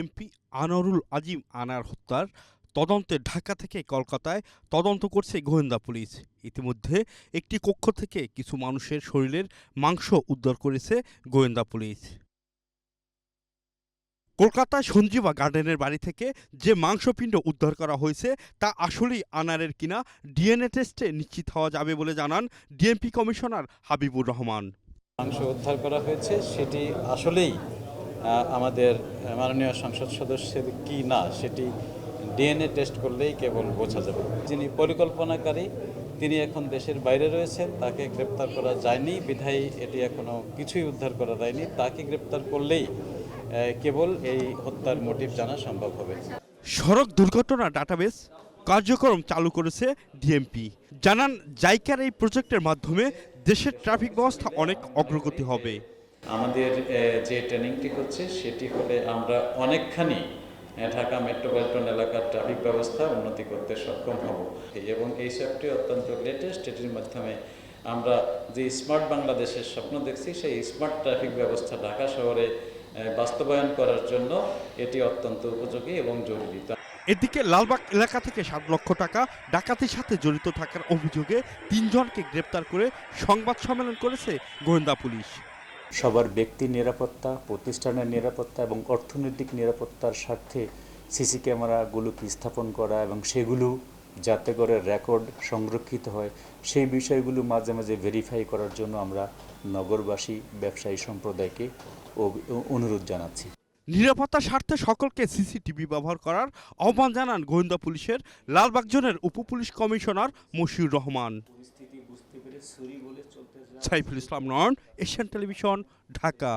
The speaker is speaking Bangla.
এমপি আনোয়ারুল আজিম আনার হত্যার তদন্তে ঢাকা থেকে কলকাতায় তদন্ত করছে গোয়েন্দা পুলিশ। ইতিমধ্যে একটি কক্ষ থেকে কিছু মানুষের শরীরের মাংস উদ্ধার করেছে গোয়েন্দা পুলিশ। কলকাতায় সঞ্জীবা গার্ডেনের বাড়ি থেকে যে মাংসপিণ্ড উদ্ধার করা হয়েছে তা আসলেই আনারের কিনা ডিএনএ টেস্টে নিশ্চিত হওয়া যাবে বলে জানান ডিএমপি কমিশনার হাবিবুর রহমান। মাংস উদ্ধার করা হয়েছে সেটি আসলেই আমাদের মাননীয় সংসদ সদস্যের কি না সেটি ডিএনএ টেস্ট করলেই কেবল বোঝা যাবে। যিনি পরিকল্পনাকারী তিনি এখন দেশের বাইরে রয়েছেন, তাকে গ্রেপ্তার করা যায়নি বিধায়ী এটি এখনও কিছুই উদ্ধার করা যায়নি। তাকে গ্রেপ্তার করলেই কেবল এই হত্যার মোটিভ জানা সম্ভব হবে। সড়ক দুর্ঘটনা ডাটাবেস কার্যক্রম চালু করেছে ডিএমপি। জানান জাইকার এই প্রজেক্টের মাধ্যমে দেশের ট্রাফিক ব্যবস্থা অনেক অগ্রগতি হবে। আমাদের যে ট্রেনিংটি হচ্ছে সেটি হলে আমরা অনেকখানি ঢাকা মেট্রোপলিটন এলাকার ট্রাফিক ব্যবস্থা উন্নতি করতে সক্ষম হব এবং এই সবটি অত্যন্ত লেটেস্ট। এটির মাধ্যমে আমরা যে স্মার্ট বাংলাদেশের স্বপ্ন দেখছি সেই স্মার্ট ট্রাফিক ব্যবস্থা ঢাকা শহরে বাস্তবায়ন করার জন্য এটি অত্যন্ত উপযোগী এবং জরুরি। এদিকে লালবাগ এলাকা থেকে 7 লক্ষ টাকা ডাকাতির সাথে জড়িত থাকার অভিযোগে 3 জনকে গ্রেপ্তার করে সংবাদ সম্মেলন করেছে গোয়েন্দা পুলিশ। সবার ব্যক্তি নিরাপত্তা, প্রতিষ্ঠানের নিরাপত্তা এবং অর্থনৈতিক নিরাপত্তার স্বার্থে সিসি ক্যামেরাগুলোকে স্থাপন করা এবং সেগুলো যাতে করে রেকর্ড সংরক্ষিত হয় সেই বিষয়গুলো মাঝে মাঝে ভেরিফাই করার জন্য আমরা নগরবাসী ব্যবসায়ী সম্প্রদায়কে অনুরোধ জানাচ্ছি। নিরাপত্তার স্বার্থে সকলকে সিসিটিভি ব্যবহার করার আহ্বান জানান গোয়েন্দা পুলিশের লালবাগ জোনের উপপুলিশ কমিশনার মশিউর রহমান। সাইফুল ইসলাম নয়ন, এশিয়ান টেলিভিশন, ঢাকা।